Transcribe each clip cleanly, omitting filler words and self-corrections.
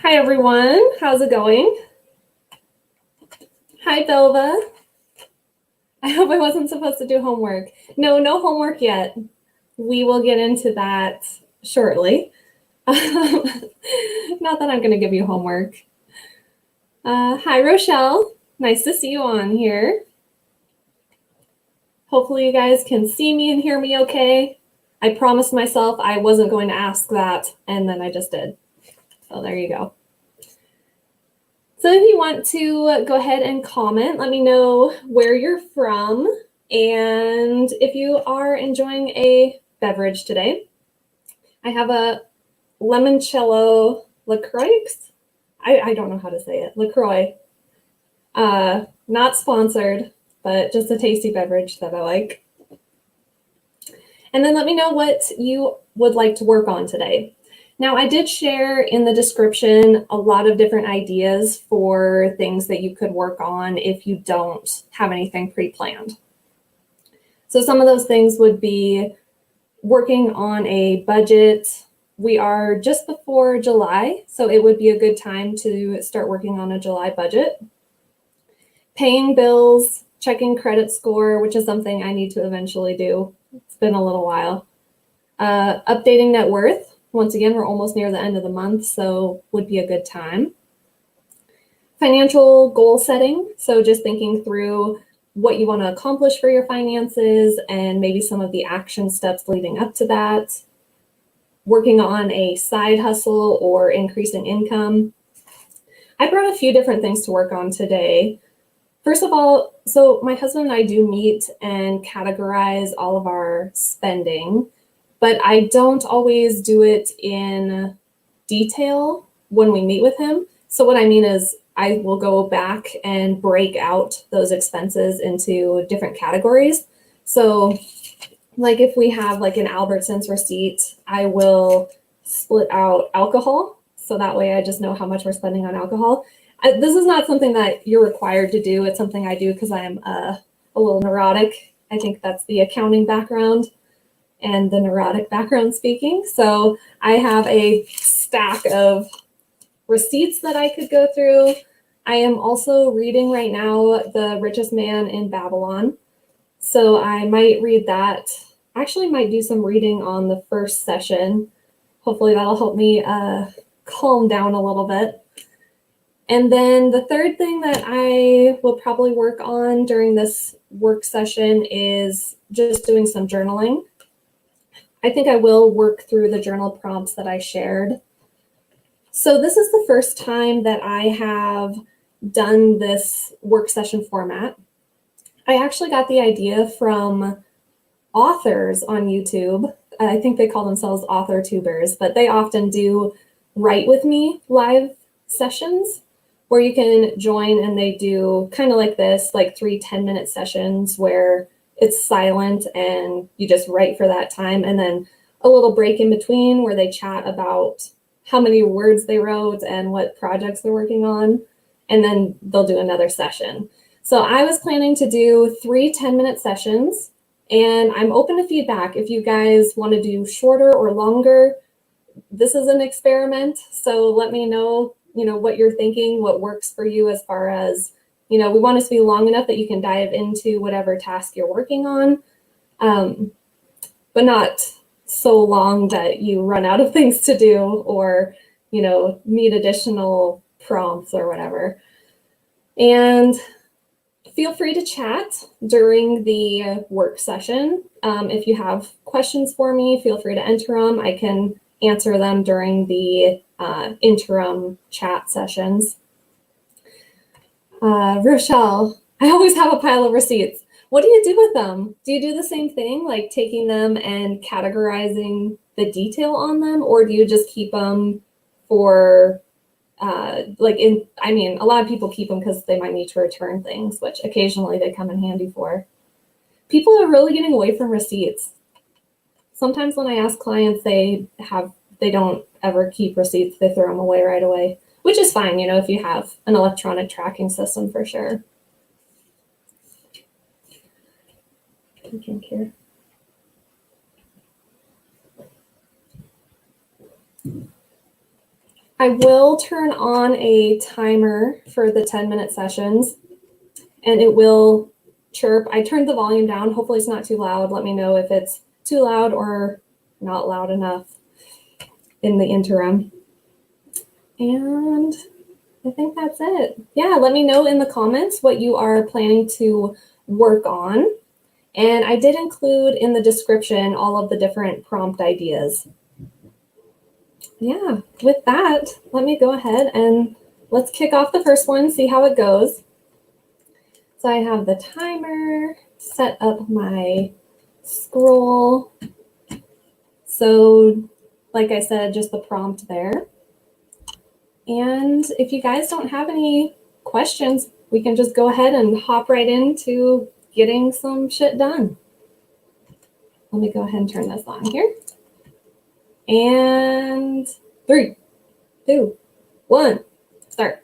Hi, everyone. How's it going? Hi, Belva. I hope I wasn't supposed to do homework. No homework yet. We will get into that shortly. Not that I'm going to give you homework. Hi, Rochelle. Nice to see you on here. Hopefully you guys can see me and hear me okay. I promised myself I wasn't going to ask that, and then I just did. So there you go. So if you want to go ahead and comment, let me know where you're from and if you are enjoying a beverage today. I have a limoncello LaCroix. I don't know how to say it. LaCroix. Not sponsored, but just a tasty beverage that I like. And then let me know what you would like to work on today. Now, I did share in the description a lot of different ideas for things that you could work on if you don't have anything pre-planned. So some of those things would be working on a budget. We are just before July, so it would be a good time to start working on a July budget. Paying bills, checking credit score, which is something I need to eventually do. It's been a little while. Updating net worth. Once again, we're almost near the end of the month, so would be a good time. Financial goal setting. So just thinking through what you want to accomplish for your finances and maybe some of the action steps leading up to that. Working on a side hustle or increasing income. I brought a few different things to work on today. First of all, so my husband and I do meet and categorize all of our spending, but I don't always do it in detail when we meet with him. So what I mean is I will go back and break out those expenses into different categories. So like if we have like an Albertsons receipt, I will split out alcohol. So that way I just know how much we're spending on alcohol. This is not something that you're required to do. It's something I do because I am a little neurotic. I think that's the accounting background and the neurotic background speaking. So I have a stack of receipts that I could go through. I am also reading right now The Richest Man in Babylon. So I might read that. Actually might do some reading on the first session. Hopefully that'll help me calm down a little bit. And then the third thing that I will probably work on during this work session is just doing some journaling. I think I will work through the journal prompts that I shared. So this is the first time that I have done this work session format. I actually got the idea from authors on YouTube. I think they call themselves author tubers, but they often do Write With Me live sessions where you can join and they do kind of like this, like 3 10-minute sessions where it's silent and you just write for that time, and then a little break in between where they chat about how many words they wrote and what projects they're working on, and then they'll do another session. So I was planning to do 3 10-minute sessions, and I'm open to feedback. If you guys want to do shorter or longer, this is an experiment. So let me know, what you're thinking, what works for you as far as, we want it to be long enough that you can dive into whatever task you're working on, but not so long that you run out of things to do or, need additional prompts or whatever. And feel free to chat during the work session. If you have questions for me, feel free to enter them. I can answer them during the interim chat sessions. Rochelle, I always have a pile of receipts. What do you do with them? Do you do the same thing, like taking them and categorizing the detail on them, or do you just keep them for I mean, a lot of people keep them because they might need to return things, which occasionally they come in handy for. People are really getting away from receipts. Sometimes when I ask clients, they don't ever keep receipts. They throw them away right away, which is fine, you know, if you have an electronic tracking system for sure. Drink here. I will turn on a timer for the 10-minute sessions, and it will chirp. I turned the volume down. Hopefully it's not too loud. Let me know if it's too loud or not loud enough in the interim. And I think that's it. Yeah, let me know in the comments what you are planning to work on. And I did include in the description all of the different prompt ideas. Yeah, with that, let me go ahead and let's kick off the first one, see how it goes. So I have the timer, set up my scroll. So like I said, just the prompt there. And if you guys don't have any questions, we can just go ahead and hop right into getting some shit done. Let me go ahead and turn this on here. And 3, 2, 1, start.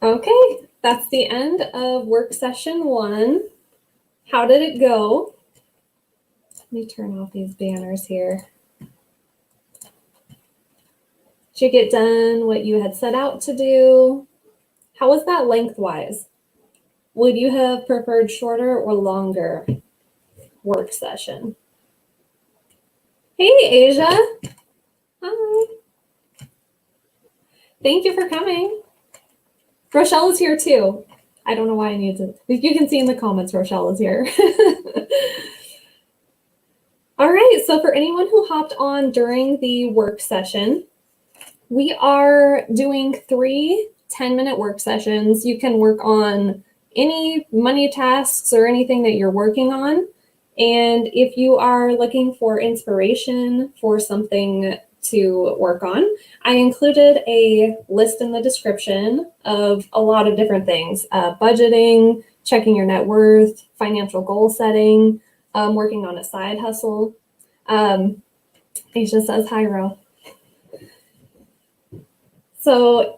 Okay, that's the end of work session 1. How did it go? Let me turn off these banners here. Did you get done what you had set out to do? How was that lengthwise? Would you have preferred shorter or longer work session? Hey, Asia. Hi. Thank you for coming. Rochelle is here too. I don't know why I need to. You can see in the comments Rochelle is here. All right, so for anyone who hopped on during the work session, we are doing 3 10-minute work sessions. You can work on any money tasks or anything that you're working on. And if you are looking for inspiration for something to work on, I included a list in the description of a lot of different things: budgeting, checking your net worth, financial goal setting, working on a side hustle. Asia says hi, Ro. So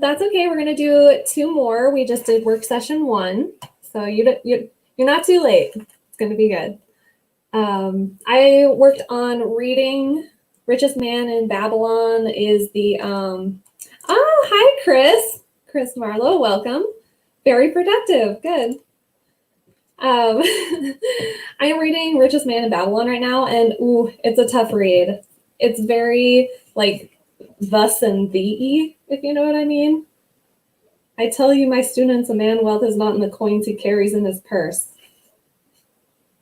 that's okay. We're going to do 2 more. We just did work session 1. So you're not too late. It's going to be good. I worked on reading Richest Man in Babylon is the, oh, hi, Chris Marlowe, welcome. Very productive, good. I am reading Richest Man in Babylon right now, and ooh, it's a tough read. It's very like thus and thee, if you know what I mean. I tell you, my students, a man wealth is not in the coins he carries in his purse,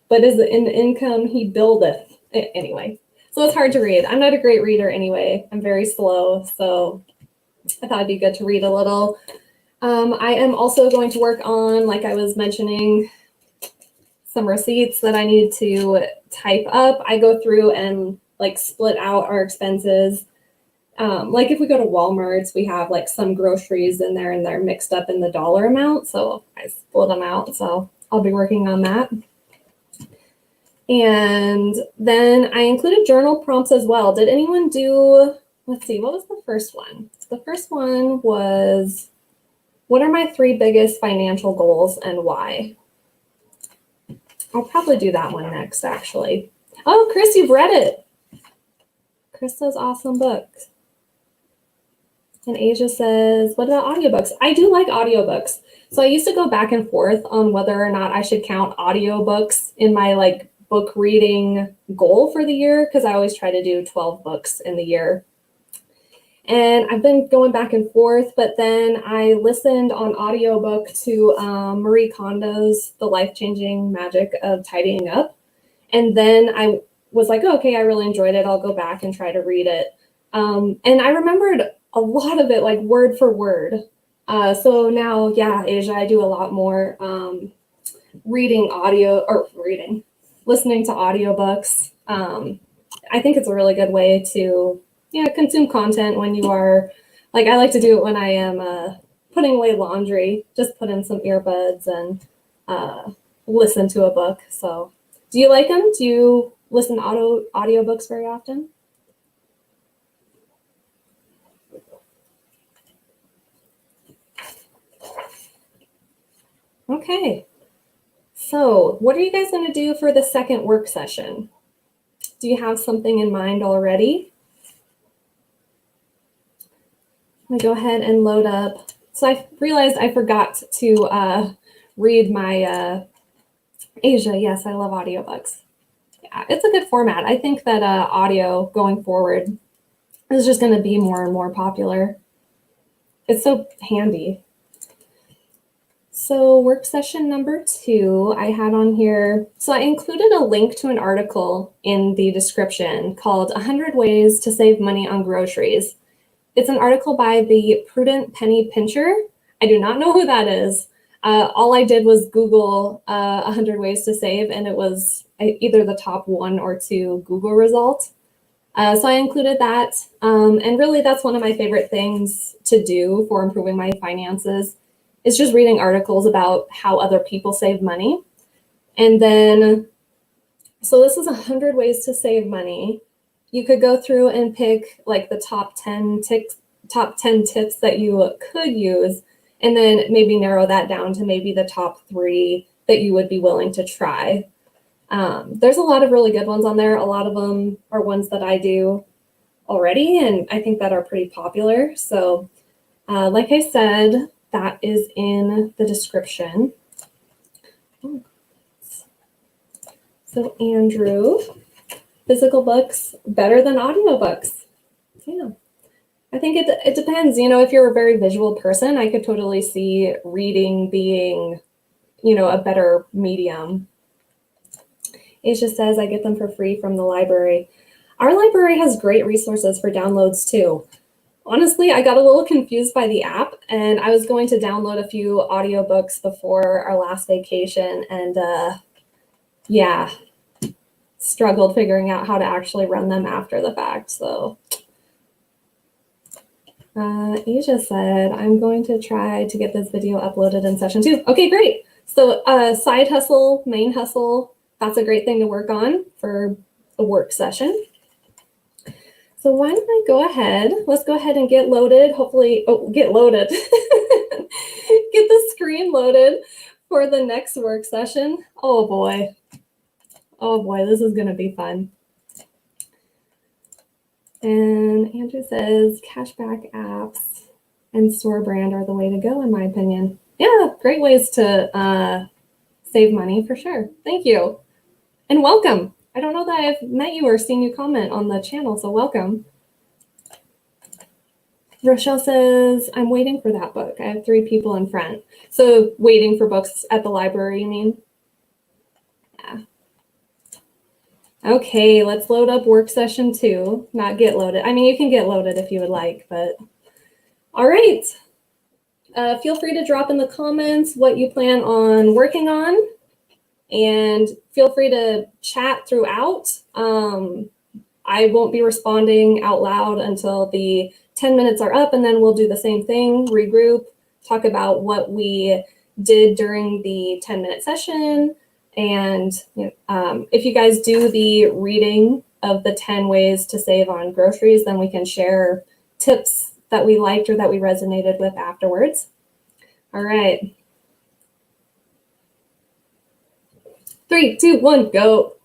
but is in the income he buildeth. Anyway, so it's hard to read. I'm not a great reader anyway. I'm very slow, so I thought it'd be good to read a little. I am also going to work on, like I was mentioning, some receipts that I need to type up. I go through and like split out our expenses. Like if we go to Walmart's, we have like some groceries in there and they're mixed up in the dollar amount. So I split them out. So I'll be working on that. And then I included journal prompts as well. Did anyone do, let's see, what was the first one? The first one was, what are my 3 biggest financial goals and why? I'll probably do that one next, actually. Oh, Chris, you've read it. Chris says awesome book. And Asia says, what about audiobooks? I do like audiobooks. So I used to go back and forth on whether or not I should count audiobooks in my like book reading goal for the year, because I always try to do 12 books in the year. And I've been going back and forth, but then I listened on audiobook to Marie Kondo's The Life-Changing Magic of Tidying Up. And then I was like, oh, okay, I really enjoyed it. I'll go back and try to read it. And I remembered a lot of it, like word for word. So now, yeah, Asia, I do a lot more listening to audiobooks. I think it's a really good way to consume content when you are, like I like to do it when I am putting away laundry, just put in some earbuds and listen to a book. So do you like them? Do you listen to audiobooks very often? Okay. So what are you guys going to do for the second work session? Do you have something in mind already? I'm going to go ahead and load up. So I realized I forgot to read my Asia. Yes, I love audiobooks. Yeah, it's a good format. I think that audio going forward is just going to be more and more popular. It's so handy. So work session number 2, I had on here. So I included a link to an article in the description called 100 Ways to Save Money on Groceries. It's an article by the Prudent Penny Pincher. I do not know who that is. All I did was Google 100 ways to save, and it was either the top 1 or 2 Google results. So I included that. And really, that's one of my favorite things to do for improving my finances. It's just reading articles about how other people save money. And then, so this is 100 ways to save money. You could go through and pick like the top 10 tips that you could use. and then maybe narrow that down to maybe the top 3 that you would be willing to try. There's a lot of really good ones on there. A lot of them are ones that I do already, and I think that are pretty popular. So like I said, that is in the description. So Andrew, physical books better than audiobooks. Yeah. I think it depends. You know, if you're a very visual person, I could totally see reading being, you know, a better medium. Asia says, I get them for free from the library. Our library has great resources for downloads too. Honestly, I got a little confused by the app, and I was going to download a few audiobooks before our last vacation, and yeah, struggled figuring out how to actually run them after the fact. So Asia said, I'm going to try to get this video uploaded in session 2. Okay, great. So side hustle, main hustle, that's a great thing to work on for a work session. So why don't I go ahead, let's go ahead and get loaded, hopefully, get loaded, get the screen loaded for the next work session. Oh boy, this is gonna be fun. And Andrew says, cashback apps and store brand are the way to go, in my opinion. Yeah, great ways to save money for sure. Thank you. And welcome. I don't know that I've met you or seen you comment on the channel, so welcome. Rochelle says, I'm waiting for that book. I have 3 people in front. So waiting for books at the library, you mean? Yeah. Okay, let's load up work session 2, not get loaded. I mean, you can get loaded if you would like, but all right. Feel free to drop in the comments what you plan on working on, and feel free to chat throughout. I won't be responding out loud until the 10 minutes are up, and then we'll do the same thing, regroup, talk about what we did during the 10-minute session. And if you guys do the reading of the 10 ways to save on groceries, then we can share tips that we liked or that we resonated with afterwards. All right. 3, 2, 1, go.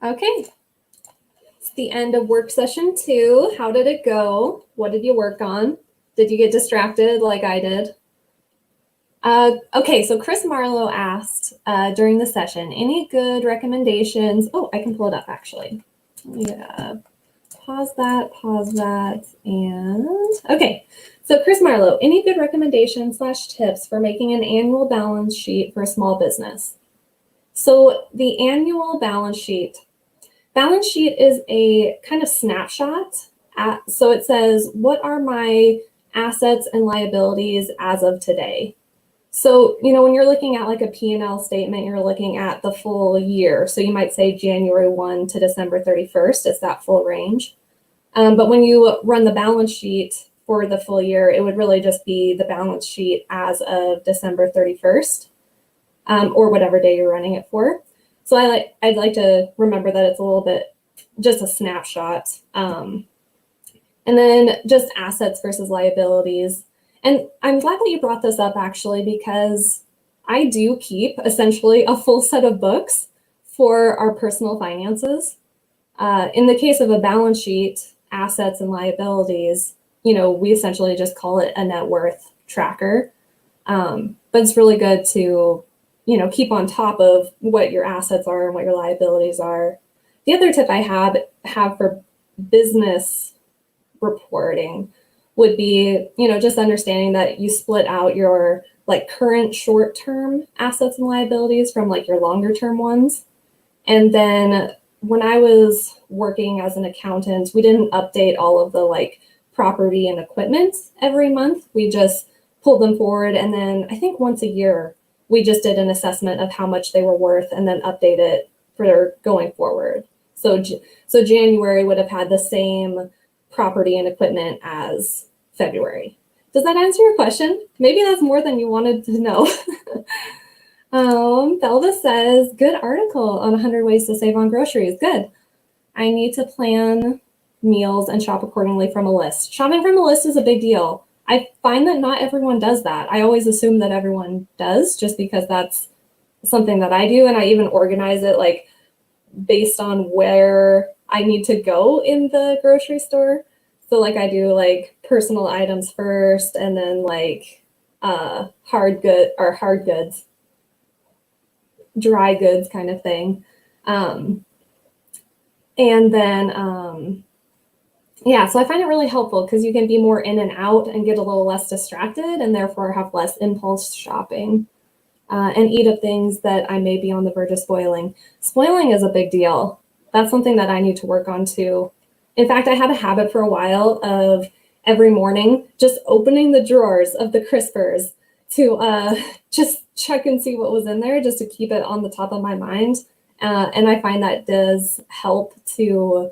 Okay. It's the end of work session 2. How did it go? What did you work on? Did you get distracted like I did? Okay, so Chris Marlowe asked during the session, any good recommendations? Oh, I can pull it up actually. Yeah, pause that, and okay. So Chris Marlowe, any good recommendations / tips for making an annual balance sheet for a small business? So the annual balance sheet is a kind of snapshot. So it says, what are my assets and liabilities as of today? So, when you're looking at like a P&L statement, you're looking at the full year. So you might say January 1 to December 31st, it's that full range. But when you run the balance sheet for the full year, it would really just be the balance sheet as of December 31st, or whatever day you're running it for. So I'd like to remember that it's a little bit just a snapshot. And then just assets versus liabilities. And I'm glad that you brought this up actually, because I do keep essentially a full set of books for our personal finances. In the case of a balance sheet, assets and liabilities, we essentially just call it a net worth tracker. But it's really good to, keep on top of what your assets are and what your liabilities are. The other tip I have for business reporting would be, just understanding that you split out your like current short-term assets and liabilities from like your longer-term ones. And then when I was working as an accountant, we didn't update all of the like property and equipment every month. We just pulled them forward. And then I think once a year, we just did an assessment of how much they were worth and then update it for going forward. So January would have had the same property and equipment as February. Does that answer your question? Maybe that's more than you wanted to know. Belva says, good article on 100 ways to save on groceries. Good. I need to plan meals and shop accordingly from a list. Shopping from a list is a big deal. I find that not everyone does that. I always assume that everyone does just because that's something that I do. And I even organize it like based on where I need to go in the grocery store. So like I do like personal items first and then like hard goods, dry goods kind of thing. And then, yeah, so I find it really helpful because you can be more in and out and get a little less distracted and therefore have less impulse shopping and eat up things that I may be on the verge of spoiling. Spoiling is a big deal. That's something that I need to work on too. In fact, I had a habit for a while of every morning just opening the drawers of the crispers to just check and see what was in there, just to keep it on the top of my mind. And I find that does help to,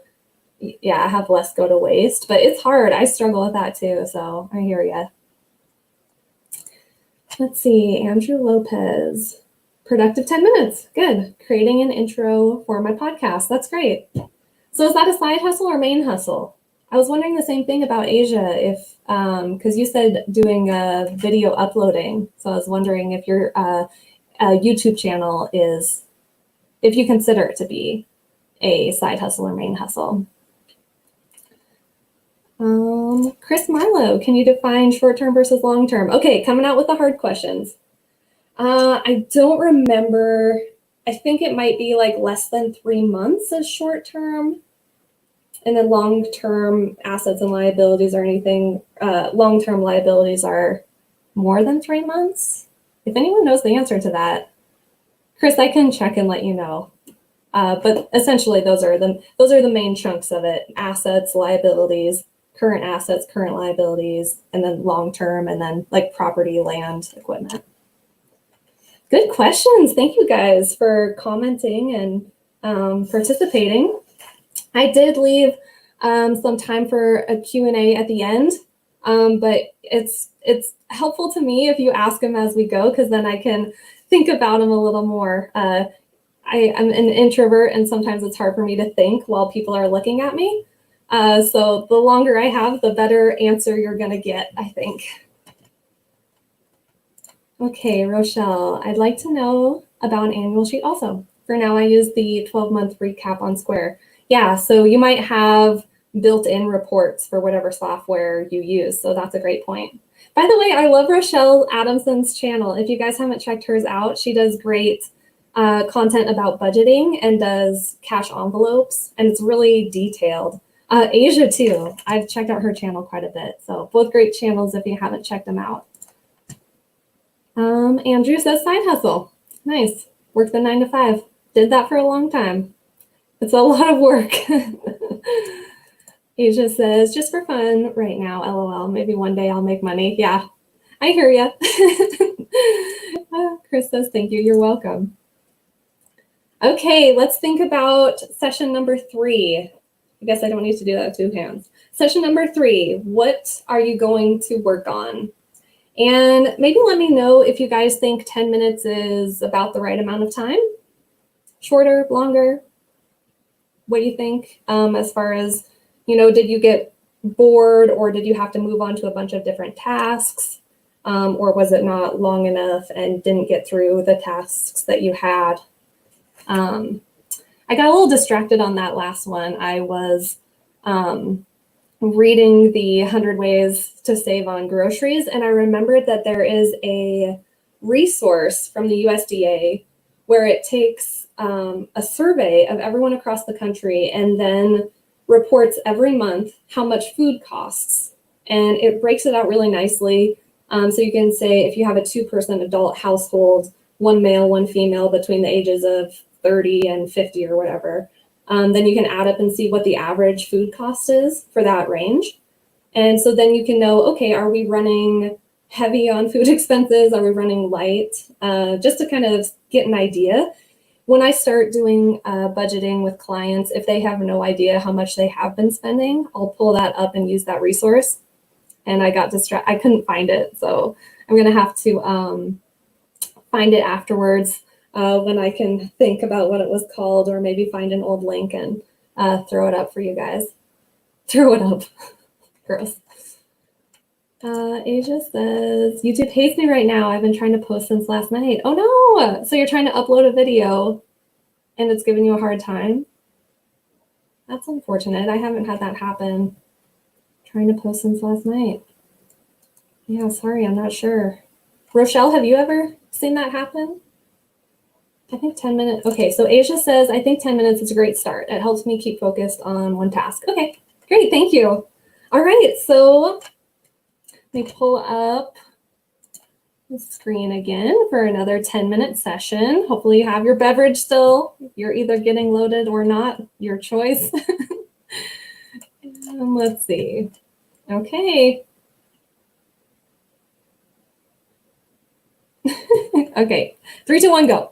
have less go to waste. But it's hard. I struggle with that too. So I hear you. Let's see. Andrew Lopez. Productive 10 minutes. Good. Creating an intro for my podcast. That's great. So is that a side hustle or main hustle? I was wondering the same thing about Asia, if because you said doing video uploading. So I was wondering if your YouTube channel is, if you consider it to be a side hustle or main hustle. Chris Marlowe, can you define short-term versus long-term? Okay, coming out with the hard questions. I don't remember. I think it might be like less than 3 months as short-term. And then long-term assets and liabilities or anything, long-term liabilities are more than 3 months. If anyone knows the answer to that, Chris, I can check and let you know. But essentially, those are the main chunks of it: assets, liabilities, current assets, current liabilities, and then long-term, and then like property, land, equipment. Good questions. Thank you guys for commenting and participating. I did leave some time for a Q&A at the end, but it's helpful to me if you ask them as we go, because then I can think about them a little more. I'm an introvert, and sometimes it's hard for me to think while people are looking at me. So the longer I have, the better answer you're going to get, I think. Okay, Rochelle, I'd like to know about an annual sheet also. For now, I use the 12-month recap on Square. Yeah, so you might have built-in reports for whatever software you use. So that's a great point. By the way, I love Rochelle Adamson's channel. If you guys haven't checked hers out, she does great content about budgeting and does cash envelopes, and it's really detailed. Asia too. I've checked out her channel quite a bit. So both great channels if you haven't checked them out. Andrew says side hustle. Nice. Work the 9 to 5. Did that for a long time. It's a lot of work. Asia says, just for fun right now, LOL. Maybe one day I'll make money. Yeah, I hear ya. Chris says, thank you. You're welcome. Okay, let's think about session number 3. I guess I don't need to do that with 2 hands. Session number 3, what are you going to work on? And maybe let me know if you guys think 10 minutes is about the right amount of time. Shorter, longer? What do you think as far as, did you get bored or did you have to move on to a bunch of different tasks? Or was it not long enough and didn't get through the tasks that you had? I got a little distracted on that last one. I was reading the 100 Ways to Save on Groceries, and I remembered that there is a resource from the USDA where it takes a survey of everyone across the country and then reports every month how much food costs. And it breaks it out really nicely. So you can say if you have a 2-person adult household, 1 male, 1 female between the ages of 30 and 50 or whatever, then you can add up and see what the average food cost is for that range. And so then you can know, okay, are we running heavy on food expenses? Are we running light? Just to kind of get an idea. When I start doing budgeting with clients, if they have no idea how much they have been spending, I'll pull that up and use that resource. And I got distracted. I couldn't find it. So I'm going to have to find it afterwards when I can think about what it was called, or maybe find an old link and throw it up for you guys. Throw it up. Gross. Asia says, YouTube hates me right now. I've been trying to post since last night. Oh no! So you're trying to upload a video and it's giving you a hard time? That's unfortunate. I haven't had that happen. Trying to post since last night. Yeah, sorry, I'm not sure. Rochelle, have you ever seen that happen? I think 10 minutes. Okay, so Asia says, I think 10 minutes is a great start. It helps me keep focused on one task. Okay, great, thank you. All right, so let me pull up the screen again for another 10-minute session. Hopefully you have your beverage still. You're either getting loaded or not, your choice. Let's see. Okay. Okay, 3, 2, 1, go.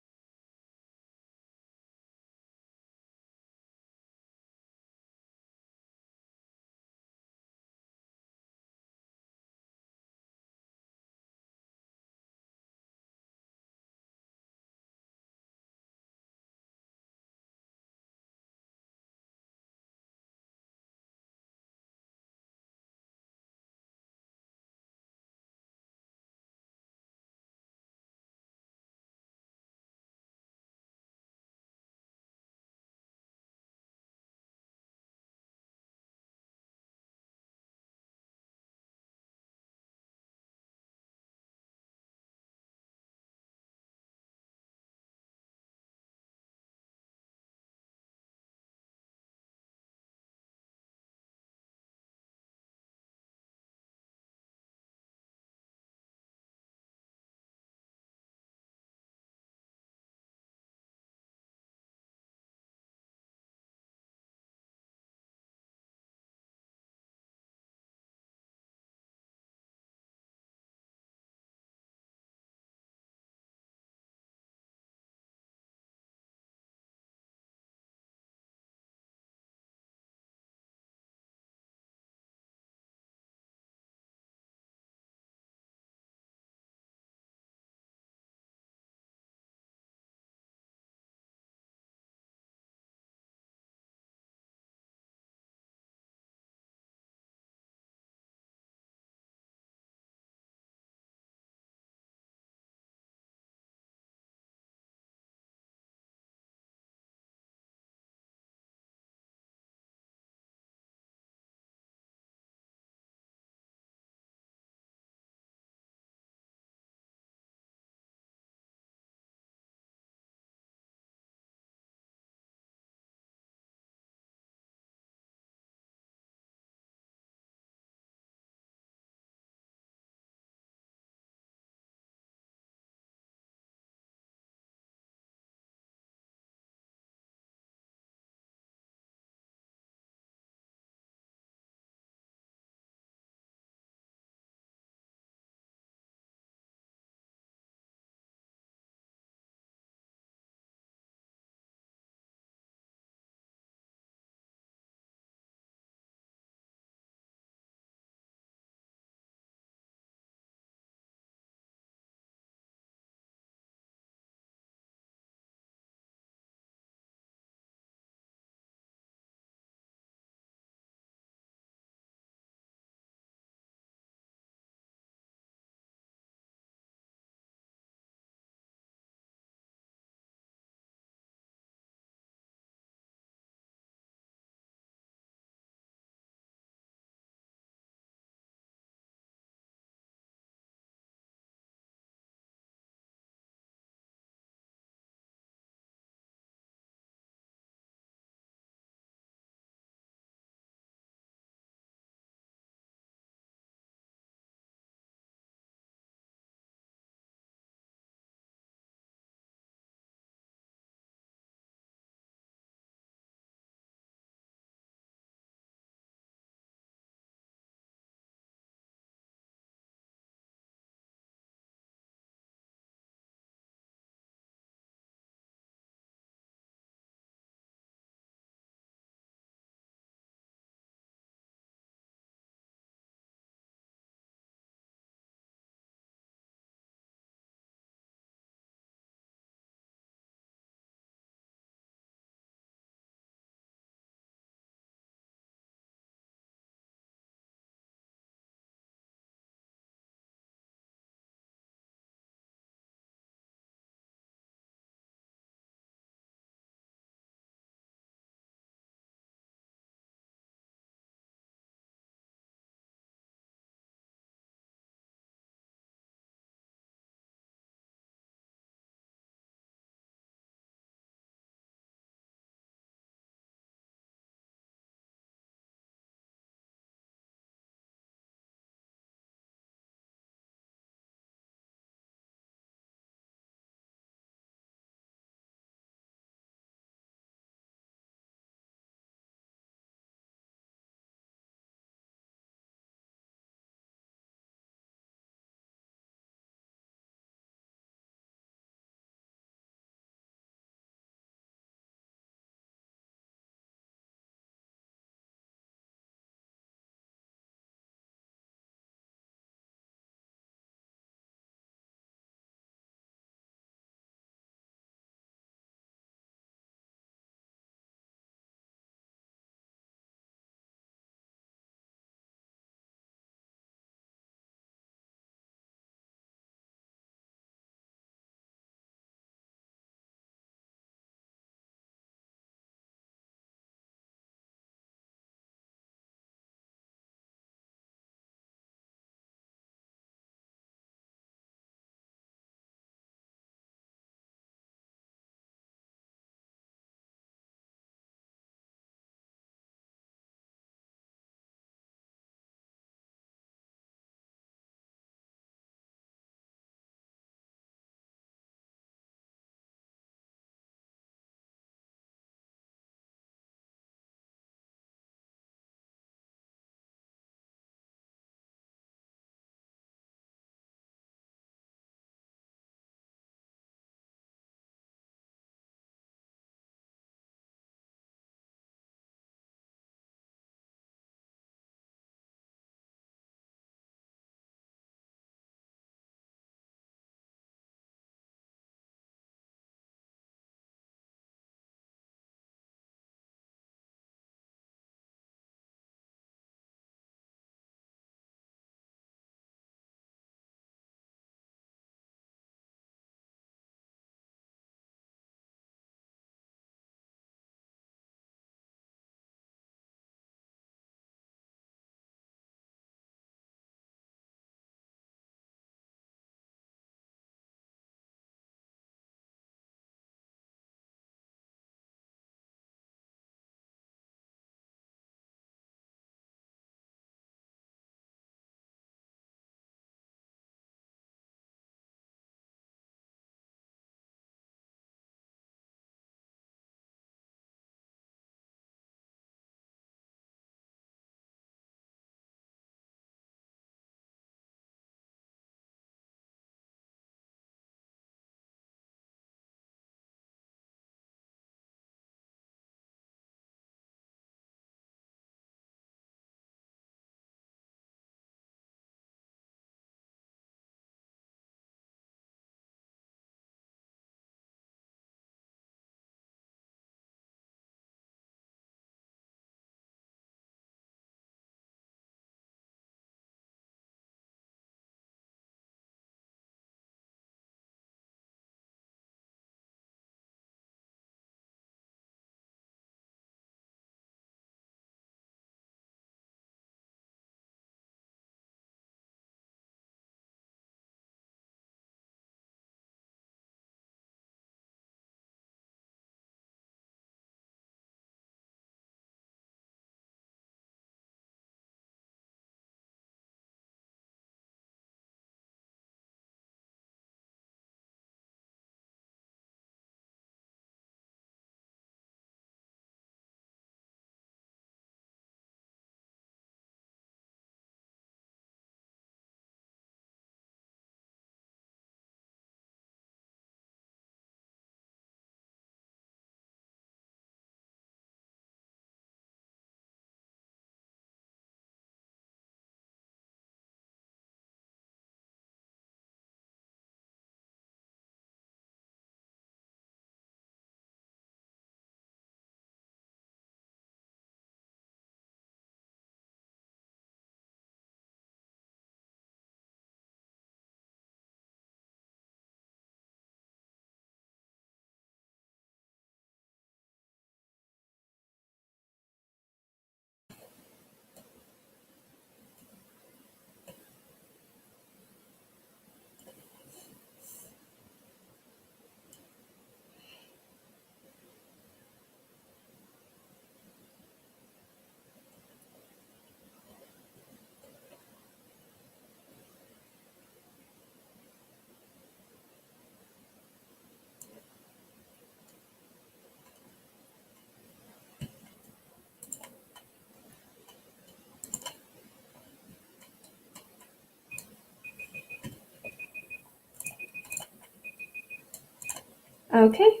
Okay,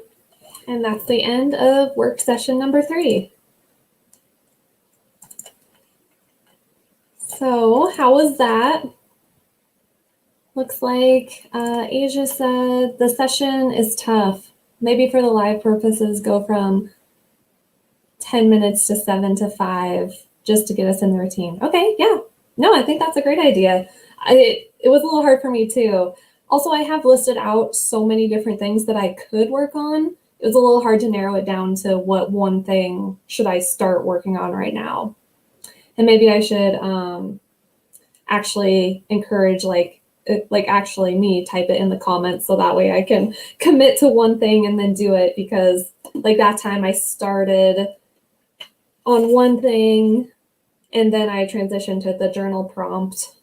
and that's the end of work session number 3. So how was that? Looks like Asia said the session is tough. Maybe for the live purposes, go from 10 minutes to 7 to 5 just to get us in the routine. Okay, yeah. No, I think that's a great idea. It was a little hard for me too. Also, I have listed out so many different things that I could work on. It was a little hard to narrow it down to what one thing should I start working on right now. And maybe I should actually encourage actually me type it in the comments so that way I can commit to one thing and then do it, because like that time I started on one thing and then I transitioned to the journal prompt.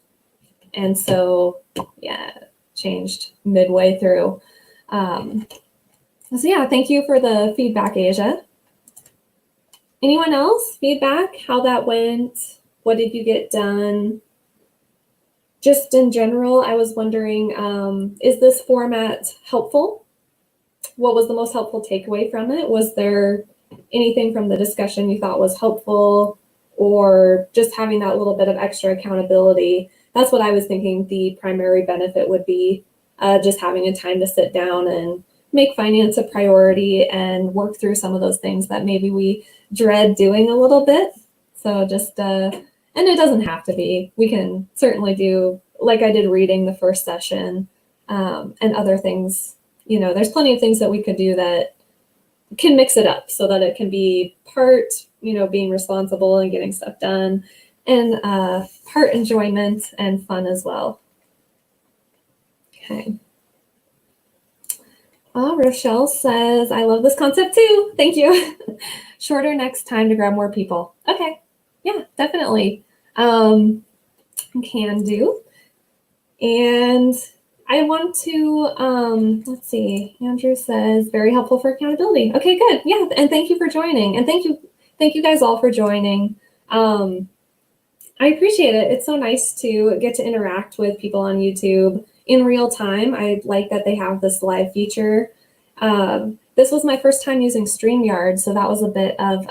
And so, yeah, changed midway through. So yeah, thank you for the feedback, Asia. Anyone else? Feedback? How that went? What did you get done? Just in general, I was wondering, is this format helpful? What was the most helpful takeaway from it? Was there anything from the discussion you thought was helpful, or just having that little bit of extra accountability? That's what I was thinking the primary benefit would be, just having a time to sit down and make finance a priority and work through some of those things that maybe we dread doing a little bit. So just, and it doesn't have to be. We can certainly do, like I did reading the first session, and other things. You know, there's plenty of things that we could do that can mix it up so that it can be part, you know, being responsible and getting stuff done, and part enjoyment and fun as well. Okay. Rochelle says, I love this concept too. Thank you. Shorter next time to grab more people. Okay. Yeah, definitely. Can do. And I want to, let's see, Andrew says, very helpful for accountability. Okay, good. Yeah, and thank you for joining. And thank you guys all for joining. I appreciate it. It's so nice to get to interact with people on YouTube in real time. I like that they have this live feature. This was my first time using StreamYard, so that was a bit of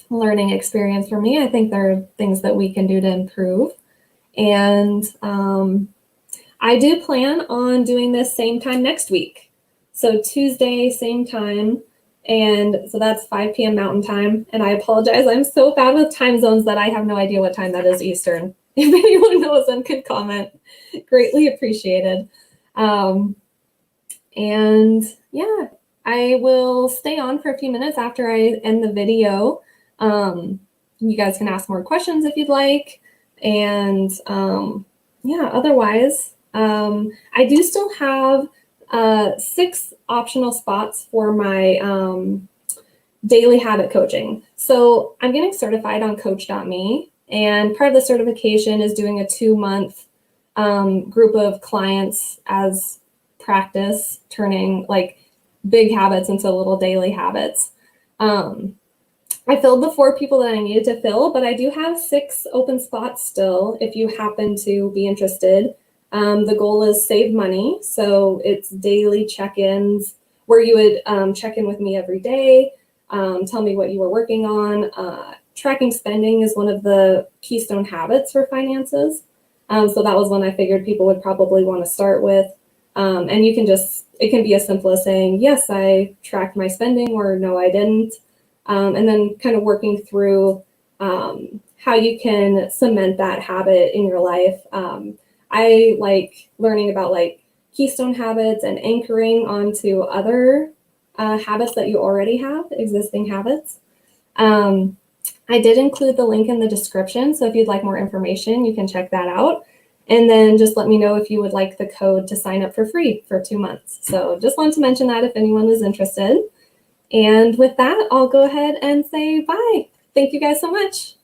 learning experience for me. I think there are things that we can do to improve. And I do plan on doing this same time next week. So Tuesday, same time. And so that's 5 p.m. Mountain Time. And I apologize, I'm so bad with time zones that I have no idea what time that is Eastern. If anyone knows and could comment, greatly appreciated. And yeah, I will stay on for a few minutes after I end the video. You guys can ask more questions if you'd like. And yeah, otherwise, I do still have 6 optional spots for my daily habit coaching. So I'm getting certified on coach.me, and part of the certification is doing a 2-month group of clients as practice, turning like big habits into little daily habits. I filled the 4 people that I needed to fill, but I do have 6 open spots still if you happen to be interested. The goal is save money. So it's daily check-ins where you would check in with me every day, tell me what you were working on. Tracking spending is one of the keystone habits for finances. So that was one I figured people would probably want to start with. And you can it can be as simple as saying, yes, I tracked my spending, or no, I didn't. And then kind of working through how you can cement that habit in your life. I like learning about like keystone habits and anchoring onto other habits that you already have, existing habits. I did include the link in the description, so if you'd like more information, you can check that out. And then just let me know if you would like the code to sign up for free for 2 months. So just wanted to mention that if anyone is interested. And with that, I'll go ahead and say bye. Thank you guys so much.